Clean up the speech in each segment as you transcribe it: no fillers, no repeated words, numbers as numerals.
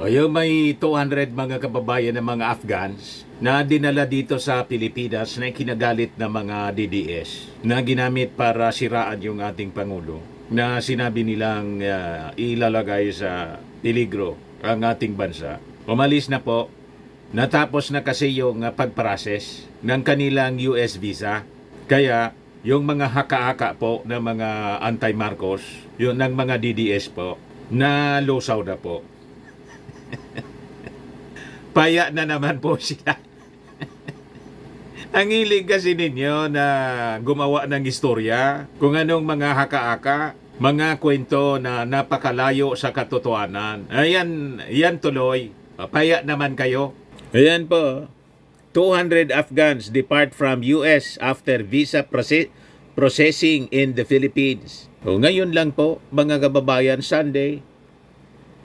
O yung may 200 mga kababayan ng mga Afghans na dinala dito sa Pilipinas na kinagalit ng mga DDS na ginamit para siraan yung ating Pangulo na sinabi nilang ilalagay sa peligro ang ating bansa. Umalis na po. Natapos na kasi yung pag-process ng kanilang US visa. Kaya yung mga haka-haka po ng mga anti-Marcos, yung ng mga DDS po, na lusaw na po. Paya na naman po sila. Ang hilig kasi ninyo na gumawa ng istorya, kung anong mga haka-haka, mga kwento na napakalayo sa katotohanan. Ayan, yan tuloy. Paya naman kayo. Ayan po. 200 Afghans depart from US after visa processing in the Philippines. O ngayon lang po, mga kababayan, Sunday.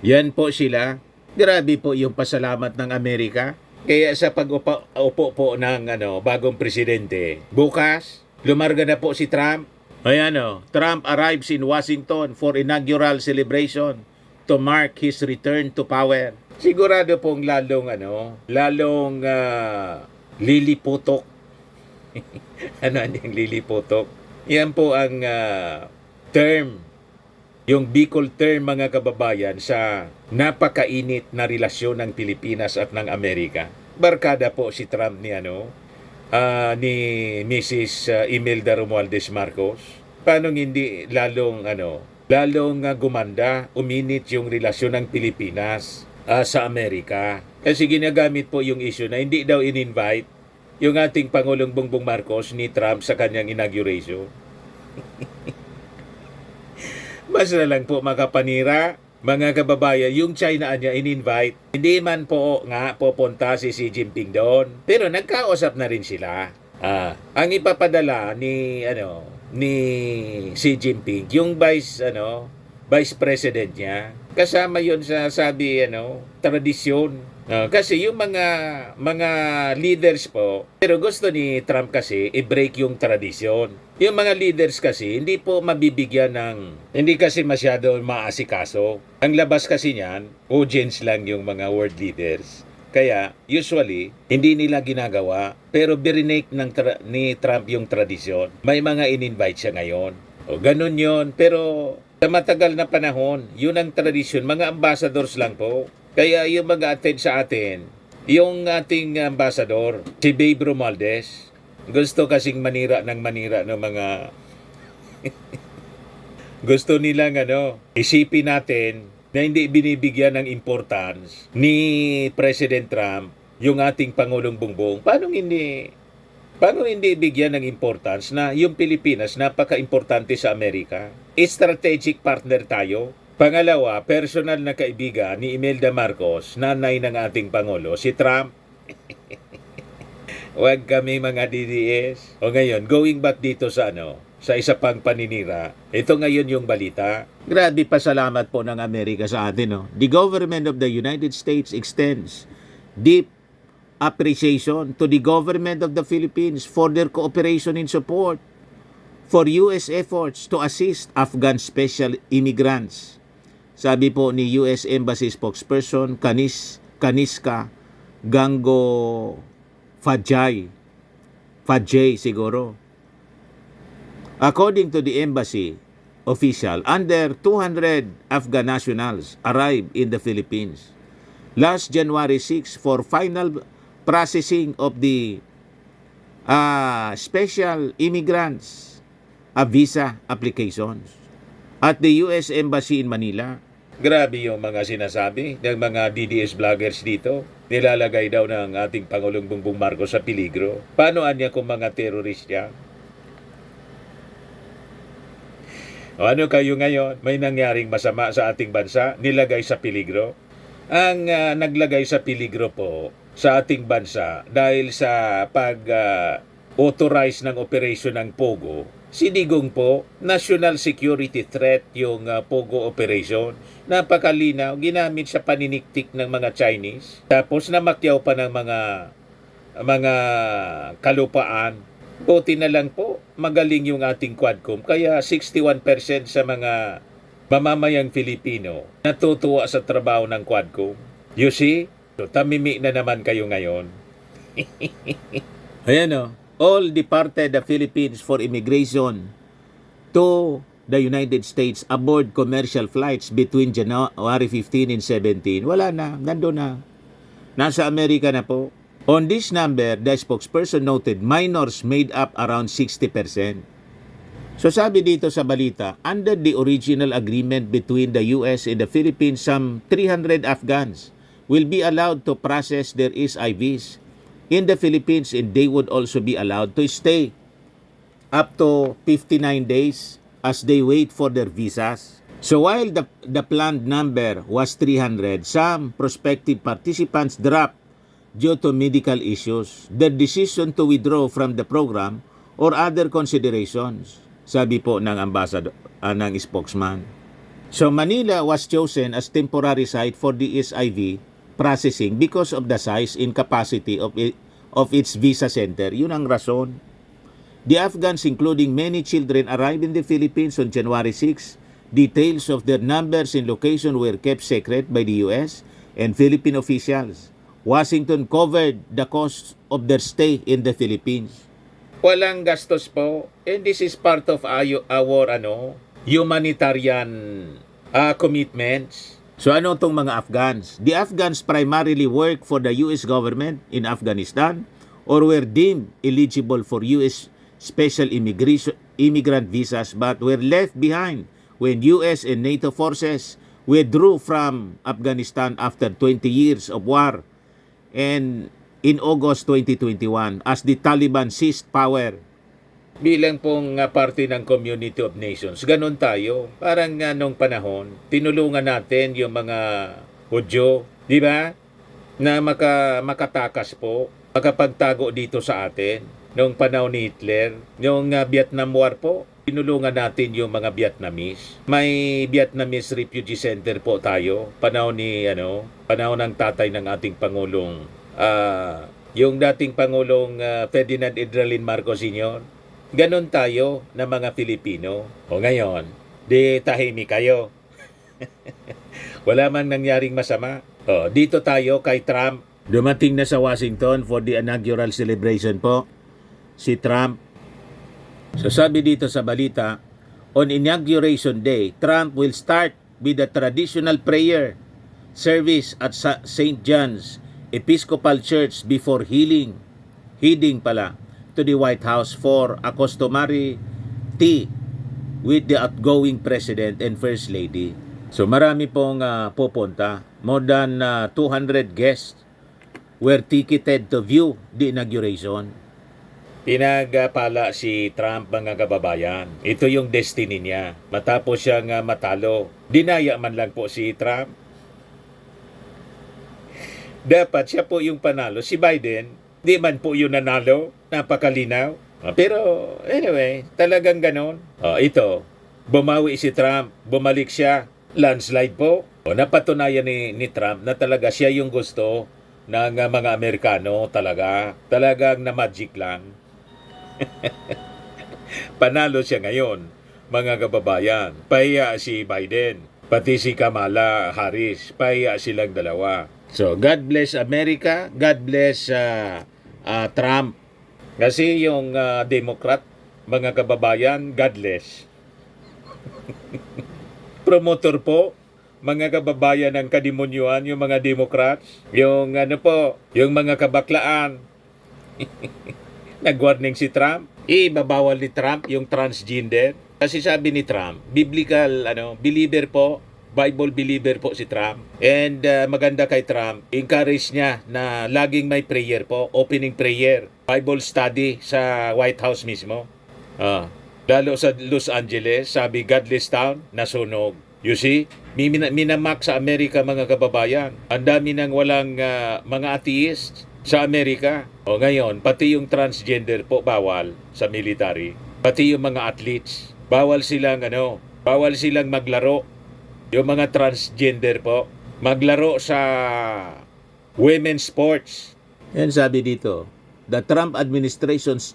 Yan po sila. Grabe po yung pasalamat ng Amerika. Kaya sa pag-upo po ng bagong presidente, bukas, lumarga na po si Trump. Ayan Trump arrives in Washington for inaugural celebration to mark his return to power. Sigurado pong lalong liliputok. Ano yung liliputok? Yan po ang term, yung Bicol term mga kababayan sa napakainit na relasyon ng Pilipinas at ng Amerika. Barkada po si Trump ni ni Mrs. Imelda Romualdez Marcos. Paano hindi lalong gumanda, uminit yung relasyon ng Pilipinas sa Amerika. Kasi ginagamit po yung issue na hindi daw in-invite yung ating Pangulong Bongbong Marcos ni Trump sa kanyang inauguration. Basta lang po makapanira, mga kababayan, yung China niya in-invite. Hindi man po nga pupunta si Xi Jinping doon. Pero nagkausap na rin sila. Ang ipapadala ni Xi Jinping, yung Vice President niya, kasama yon sa tradisyon. Kasi yung mga leaders po, pero gusto ni Trump kasi i-break yung tradisyon. Yung mga leaders kasi hindi po mabibigyan hindi kasi masyado maasikaso. Ang labas kasi niyan, audience lang yung mga world leaders. Kaya usually hindi nila ginagawa, pero birinake ni Trump yung tradisyon. May mga in-invite siya ngayon. O ganun yon, pero sa matagal na panahon, yun ang tradisyon. Mga ambassadors lang po. Kaya yung mag-attend sa atin, yung ating ambassador, si Babe Romualdez, gusto kasing manira ng mga gusto nilang isipin natin na hindi binibigyan ng importance ni President Trump yung ating Pangulong Bongbong. Paano hindi bigyan ng importance na yung Pilipinas napaka-importante sa Amerika? Strategic partner tayo. Pangalawa, personal na kaibigan ni Imelda Marcos, nanay ng ating Pangulo, si Trump. Huwag kami mga DDS. O ngayon, going back dito sa isa pang paninira. Ito ngayon yung balita. Grabe pasalamat po ng Amerika sa atin. The government of the United States extends deep appreciation to the government of the Philippines for their cooperation and support for U.S. efforts to assist Afghan special immigrants. Sabi po ni U.S. Embassy spokesperson Kaniska Gango Fadjay siguro. According to the embassy official, under 200 Afghan nationals arrived in the Philippines last January 6 for final processing of the special immigrants visa applications at the U.S. Embassy in Manila. Grabe yung mga sinasabi ng mga DDS vloggers dito. Nilalagay daw ng ating Pangulong Bongbong Marcos sa peligro. Paano anya kung mga terrorist yan? O ano kayo ngayon? May nangyaring masama sa ating bansa, nilagay sa peligro? Ang naglagay sa peligro po sa ating bansa dahil sa pag-authorize ng operasyon ng Pogo, si Digong po, national security threat yung Pogo operation. Napakalinaw, ginamit sa paniniktik ng mga Chinese. Tapos namakyaw pa ng mga kalupaan. Buti na lang po, magaling yung ating Quadcom. Kaya 61% sa mga mamamayang Filipino natutuwa sa trabaho ng Quadcom. You see? So, tamimi na naman kayo ngayon. Ayan o. All departed the Philippines for immigration to the United States aboard commercial flights between January 15 and 17. Wala na. Nandun na. Nasa Amerika na po. On this number, the spokesperson noted minors made up around 60%. So sabi dito sa balita, under the original agreement between the US and the Philippines, some 300 Afghans will be allowed to process their SIVs in the Philippines, and they would also be allowed to stay up to 59 days as they wait for their visas. So while the planned number was 300, some prospective participants dropped due to medical issues. Their decision to withdraw from the program or other considerations, sabi po ng ambassador, ng spokesman. So Manila was chosen as temporary site for the SIV processing because of the size and capacity of its visa center. Yun ang rason. The Afghans, including many children, arrived in the Philippines on January 6. Details of their numbers and location were kept secret by the US and Philippine officials. Washington covered the cost of their stay in the Philippines. Walang gastos po. And this is part of our humanitarian commitments. So ano itong mga Afghans? The Afghans primarily work for the US government in Afghanistan or were deemed eligible for US special immigrant visas but were left behind when US and NATO forces withdrew from Afghanistan after 20 years of war and in August 2021 as the Taliban seized power. Bilang pong parte ng Community of Nations, ganun tayo. Parang nung panahon, tinulungan natin yung mga Hudyo, di ba? Na makatakas po, makapagtago dito sa atin. Nung panahon ni Hitler, yung Vietnam War po, tinulungan natin yung mga Vietnamese. May Vietnamese Refugee Center po tayo. Panahon ng tatay ng ating Pangulong, yung dating Pangulong Ferdinand Edralin Marcos Sr. Ganon tayo na mga Pilipino. O ngayon, di tahimik kayo. Wala man nangyaring masama. O, dito tayo kay Trump. Dumating na sa Washington for the inaugural celebration po si Trump. So sabi dito sa balita, on Inauguration Day, Trump will start with the traditional prayer service at St. John's Episcopal Church before heading to the White House for a customary tea with the outgoing President and First Lady. So marami pong pupunta. More than 200 guests were ticketed to view the inauguration. Pinagpala si Trump, mga kababayan. Ito yung destiny niya. Matapos siyang matalo, dinaya man lang po si Trump. Dapat siya po yung panalo. Si Biden, di man po yung nanalo. Napakalinaw. Pero anyway, talagang ganon. Ito, bumawi si Trump, bumalik siya, landslide po. Napatunayan ni Trump na talaga siya yung gusto ng mga Amerikano, talagang na magic lang. Panalo siya ngayon, mga kababayan. Pahiya si Biden, pati si Kamala Harris, pahiya silang dalawa. So, God bless America, God bless Trump. Kasi yung Democrat, mga kababayan, godless. Promotor po, mga kababayan ng kadimunyuan, yung mga Democrats, yung yung mga kabaklaan. Nag-warning si Trump, ibabawal ni Trump yung transgender. Kasi sabi ni Trump, biblical believer po, Bible believer po si Trump. And maganda kay Trump, encourage niya na laging may prayer po, opening prayer, Bible study sa White House mismo. Lalo sa Los Angeles, sabi godless town, nasunog. You see, minamak sa Amerika, mga kababayan. Ang dami nang walang mga atheist sa Amerika. O ngayon, pati yung transgender po bawal sa military. Pati yung mga athletes, bawal silang maglaro. Yung mga transgender po, maglaro sa women's sports. Yan sabi dito, the Trump administration's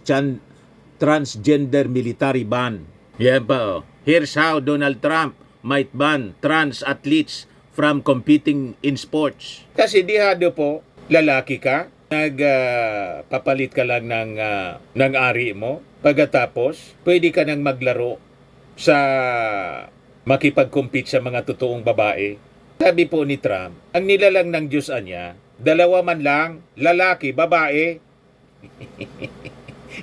transgender military ban. Yan pa Here's how Donald Trump might ban trans athletes from competing in sports. Kasi dihado po, lalaki ka, papalit ka lang ng ari mo. Pagkatapos, pwede ka nang maglaro sa makipag-compete sa mga totoong babae. Sabi po ni Trump, ang nilalang ng Diyos niya, dalawa man lang, lalaki, babae.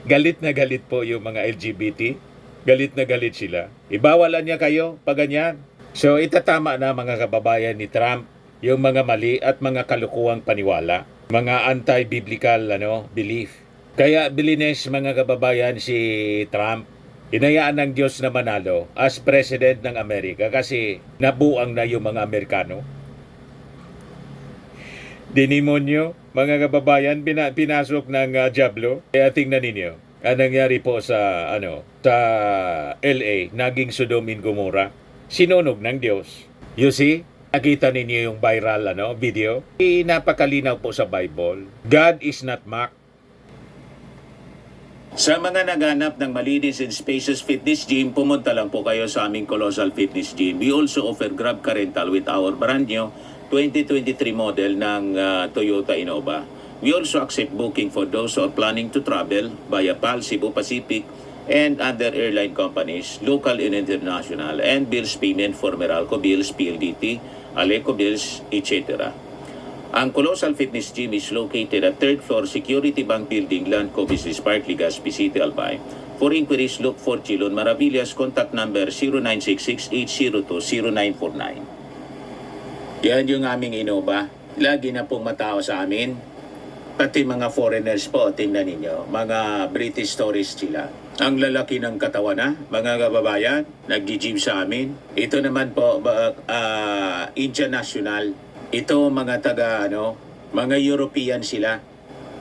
Galit na galit po yung mga LGBT. Galit na galit sila. Ibawalan niya kayo pag ganyan. So itatama na mga kababayan ni Trump yung mga mali at mga kalukuwang paniwala. Mga anti-biblical belief. Kaya bilines mga kababayan si Trump, inayaan ng Diyos na manalo as President ng Amerika kasi nabuang na yung mga Amerikano. Dinimonyo, mga kababayan, pinasok ng Diablo. Kaya tingnan ninyo, ang nangyari po sa LA, naging Sodom and Gomorrah. Sinunog ng Diyos. You see? Nakita ninyo yung viral video? Napakalinaw po sa Bible. God is not mocked. Sa mga naghanap ng malinis and spacious fitness gym, pumunta lang po kayo sa aming Colossal Fitness Gym. We also offer Grab Car Rental with our brand new 2023 model ng Toyota Innova. We also accept booking for those who are planning to travel via PAL, Cebu Pacific, and other airline companies, local and international, and bills payment for Meralco Bills, PLDT, Aleco Bills, etc. Ang Colossal Fitness Gym is located at 3rd floor Security Bank Building, Landco Business Park, Legazpi City, Albay. For inquiries, look for Chilon Maravillas. Contact number 0966-802-0949. Yan yung aming Innova. Lagi na pong matao sa amin. Pati mga foreigners po, tingnan ninyo. Mga British tourists sila. Ang lalaki ng katawan na, mga kababayan, nag-gym sa amin. Ito naman po, Indian National. Ito mga mga European sila.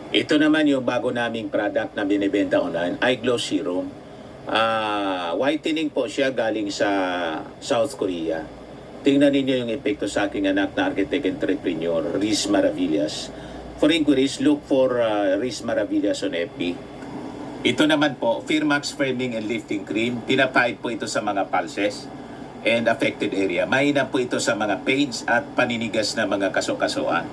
Ito naman yung bago naming product na binibenta online, Eye Glow Serum. Whitening po siya galing sa South Korea. Tingnan ninyo yung epekto sa aking anak na architect entrepreneur, Riz Maravillas. For inquiries, look for Riz Maravillas on FB. Ito naman po, Firmax Firming and Lifting Cream. Pinapahid po ito sa mga pulses and affected area. Mahina po ito sa mga pains at paninigas na mga kaso-kasuan.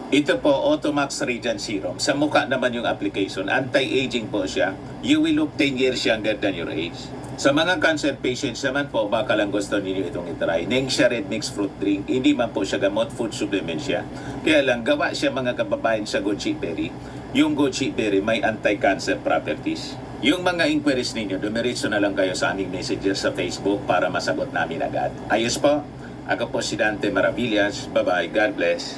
Ito po, Automax Radiant Serum. Sa mukha naman yung application. Anti-aging po siya. You will look 10 years younger than your age. Sa mga cancer patients naman po, baka lang gusto ninyo itong itry. Nengxia Red Mix Fruit Drink. Hindi man po siya gamot, food supplement siya. Kaya lang, gawa siya mga kababayan sa goji berry. Yung goji berry may anti-cancer properties. Yung mga inquiries ninyo, dumiritso na lang kayo sa aming messenger sa Facebook para masagot namin agad. Ayos po. Ako po si Dante Maravillas. Bye-bye. God bless.